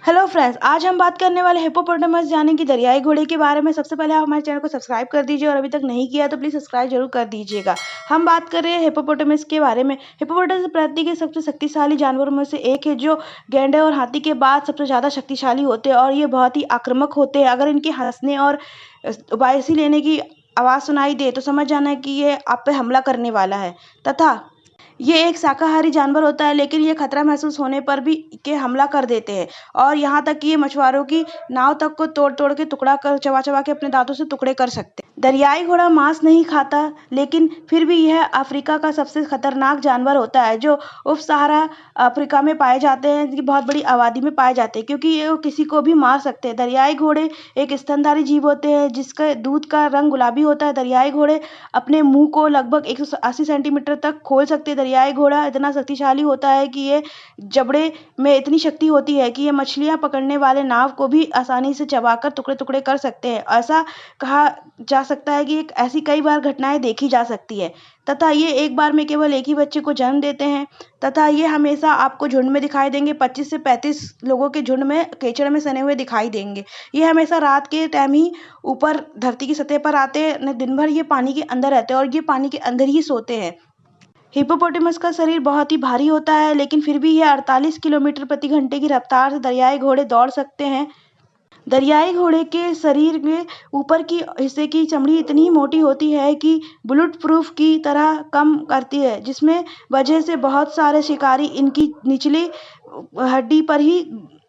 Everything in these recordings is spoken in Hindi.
हेलो फ्रेंड्स, आज हम बात करने वाले हिप्पोपोटामस यानी कि दरियाई घोड़े के बारे में। सबसे पहले आप हमारे चैनल को सब्सक्राइब कर दीजिए और अभी तक नहीं किया तो प्लीज़ सब्सक्राइब जरूर कर दीजिएगा। हम बात कर रहे हैं हिप्पोपोटामस के बारे में। हिप्पोपोटामस प्रजाति के सबसे शक्तिशाली जानवरों में से एक है, जो गैंडे और हाथी के बाद सबसे ज़्यादा शक्तिशाली होते हैं और ये बहुत ही आक्रामक होते हैं। अगर इनके हंसने और उबासी लेने की आवाज़ सुनाई दे तो समझ जाना कि ये आप पे हमला करने वाला है। तथा ये एक शाकाहारी जानवर होता है, लेकिन ये खतरा महसूस होने पर भी के हमला कर देते हैं और यहाँ तक कि ये मछुआरों की नाव तक को तोड़ तोड़ के टुकड़ा कर चबा चबा के अपने दांतों से टुकड़े कर सकते हैं। दरियाई घोड़ा मांस नहीं खाता, लेकिन फिर भी यह अफ्रीका का सबसे खतरनाक जानवर होता है, जो उप सहारा अफ्रीका में पाए जाते हैं। इनकी बहुत बड़ी आबादी में पाए जाते हैं क्योंकि ये किसी को भी मार सकते हैं। दरियाई घोड़े एक स्तनधारी जीव होते हैं जिसका दूध का रंग गुलाबी होता है। दरियाई घोड़े अपने मुंह को लगभग 180 सेंटीमीटर तक खोल सकते हैं। दरियाई घोड़ा इतना शक्तिशाली होता है कि ये जबड़े में इतनी शक्ति होती है कि ये मछलियां पकड़ने वाले नाव को भी आसानी से चबाकर टुकड़े टुकड़े कर सकते हैं। ऐसा कहा जा सकता है कि ऐसी कई बार घटनाएं देखी जा सकती है। तथा ये एक बार में केवल एक ही बच्चे को जन्म देते हैं। तथा ये हमेशा आपको झुंड में दिखाई देंगे। 25 से 35 लोगों के झुंड में कीचड़ में सने हुए दिखाई देंगे। ये हमेशा रात के टाइम ही ऊपर धरती की सतह पर आते हैं। दिन भर ये पानी के अंदर रहते हैं और ये पानी के अंदर ही सोते हैं। हिप्पोपोटामस का शरीर बहुत ही भारी होता है, लेकिन फिर भी यह 48 किलोमीटर प्रति घंटे की रफ्तार से दरियाई घोड़े दौड़ सकते हैं। दरियाई घोड़े के शरीर के ऊपर की हिस्से की चमड़ी इतनी मोटी होती है कि बुलेट प्रूफ की तरह कम करती है, जिसमें वजह से बहुत सारे शिकारी इनकी निचली हड्डी पर ही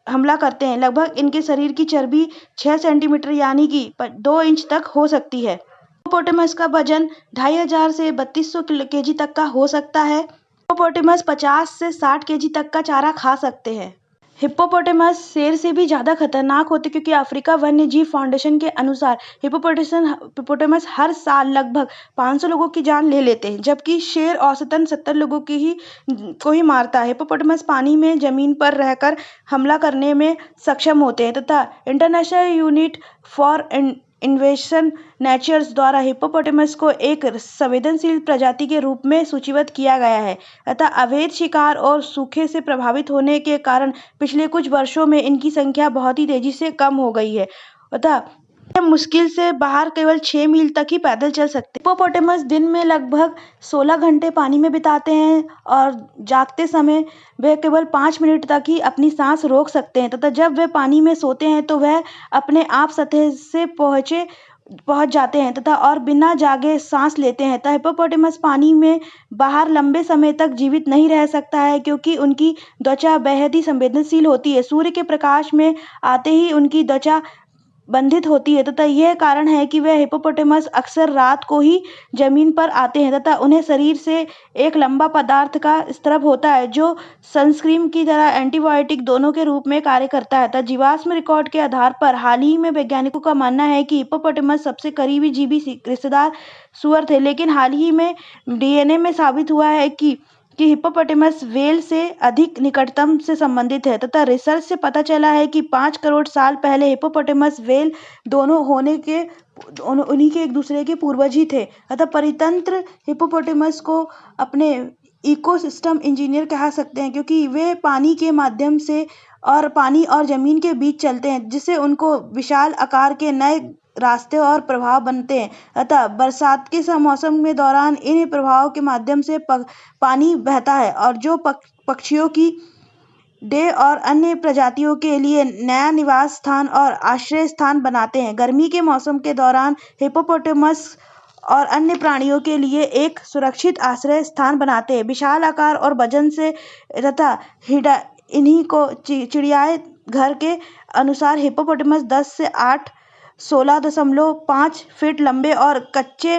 हमला करते हैं। लगभग इनके शरीर की चर्बी 6 सेंटीमीटर यानी कि 2 इंच तक हो सकती है। हिप्पोपोटामस का वजन 2500 से 3200 केजी तक का हो सकता है। हिप्पोपोटामस 50 से 60 केजी तक का चारा खा सकते हैं। हिप्पोपोटामस शेर से भी ज़्यादा खतरनाक होते क्योंकि अफ्रीका वन्य जीव फाउंडेशन के अनुसार हिप्पोपोटामस हर साल लगभग 500 लोगों की जान ले लेते हैं, जबकि शेर औसतन 70 लोगों को ही मारता है। हिप्पोपोटामस पानी में जमीन पर रहकर हमला करने में सक्षम होते हैं तथा international unit for invasion nature's द्वारा हिप्पोपोटामस को एक संवेदनशील प्रजाति के रूप में सूचीबद्ध किया गया है। अतः अवैध शिकार और सूखे से प्रभावित होने के कारण पिछले कुछ वर्षों में इनकी संख्या बहुत ही तेजी से कम हो गई है। अतः ये मुश्किल से बाहर केवल 6 मील तक ही पैदल चल सकते हैं। हिप्पोपोटामस दिन में लगभग 16 घंटे पानी में बिताते हैं और जागते समय वे केवल 5 मिनट तक ही अपनी सांस रोक सकते हैं तथा जब वे पानी में सोते हैं तो वह अपने आप सतह से पहुंच जाते हैं तथा और बिना जागे सांस लेते हैं। तथा हिप्पोपोटामस पानी में बाहर लंबे समय तक जीवित नहीं रह सकता है क्योंकि उनकी त्वचा बेहद ही संवेदनशील होती है। सूर्य के प्रकाश में आते ही उनकी त्वचा बंधित होती है तथा यह कारण है कि वह हिप्पोपोटामस अक्सर रात को ही जमीन पर आते हैं तथा उन्हें शरीर से एक लंबा पदार्थ का स्राव होता है, जो सनस्क्रीन की तरह एंटीबायोटिक दोनों के रूप में कार्य करता है। तथा जीवाश्म रिकॉर्ड के आधार पर हाल ही में वैज्ञानिकों का मानना है कि हिप्पोपोटामस सबसे करीबी जीवी रिश्तेदार सूअर थे, लेकिन हाल ही में डीएनए में साबित हुआ है कि हिप्पोपोटामस व्हेल से अधिक निकटतम से संबंधित है। तथा रिसर्च से पता चला है कि 5 करोड़ साल पहले हिप्पोपोटामस व्हेल दोनों उन्हीं के एक दूसरे के पूर्वज ही थे। अतः परितंत्र हिप्पोपोटामस को अपने इकोसिस्टम इंजीनियर कहा सकते हैं क्योंकि वे पानी के माध्यम से और पानी और जमीन के बीच चलते हैं, जिससे उनको विशाल आकार के नए रास्ते और प्रभाव बनते हैं। अतः बरसात के मौसम में दौरान इन प्रभावों के माध्यम से पानी बहता है और जो पक्षियों की डे और अन्य प्रजातियों के लिए नया निवास स्थान और आश्रय स्थान बनाते हैं। गर्मी के मौसम के दौरान हिप्पोपोटामस और अन्य प्राणियों के लिए एक सुरक्षित आश्रय स्थान बनाते हैं। विशाल आकार और वजन से तथा इन्हीं को चिड़ियाघर घर के अनुसार हिप्पोपोटामस 10 से 8 16.5 फीट लंबे और कच्चे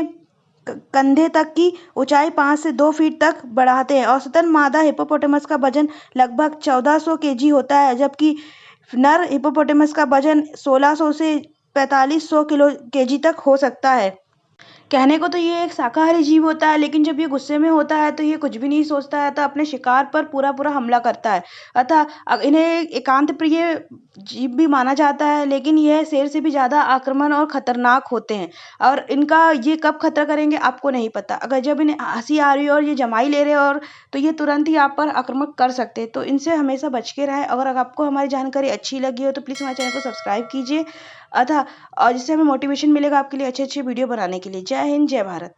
कंधे तक की ऊंचाई 5 से 2 फीट तक बढ़ाते हैं। औसतन मादा हिप्पोपोटामस का वजन लगभग 1400 केजी होता है, जबकि नर हिप्पोपोटामस का वजन 1600 से 4500 केजी तक हो सकता है। कहने को तो ये एक शाकाहारी जीव होता है, लेकिन जब ये गुस्से में होता है तो ये कुछ भी नहीं सोचता है, तो अपने शिकार पर पूरा-पूरा हमला करता है। अतः इन्हें एकांत प्रिय जीव भी माना जाता है, लेकिन यह शेर से भी ज़्यादा आक्रामक और खतरनाक होते हैं और इनका ये कब खतरा करेंगे आपको नहीं पता। अगर जब इन्हें हँसी आ रही हो और ये जमाई ले रहे हो और तो ये तुरंत ही आप पर आक्रामक कर सकते हैं। तो इनसे हमेशा बच के रहें। अगर आपको हमारी जानकारी अच्छी लगी हो तो प्लीज़ हमारे चैनल को सब्सक्राइब कीजिए। अतः और जिससे हमें मोटिवेशन मिलेगा आपके लिए अच्छे-अच्छे वीडियो बनाने के लिए। जय हिंद, जय भारत।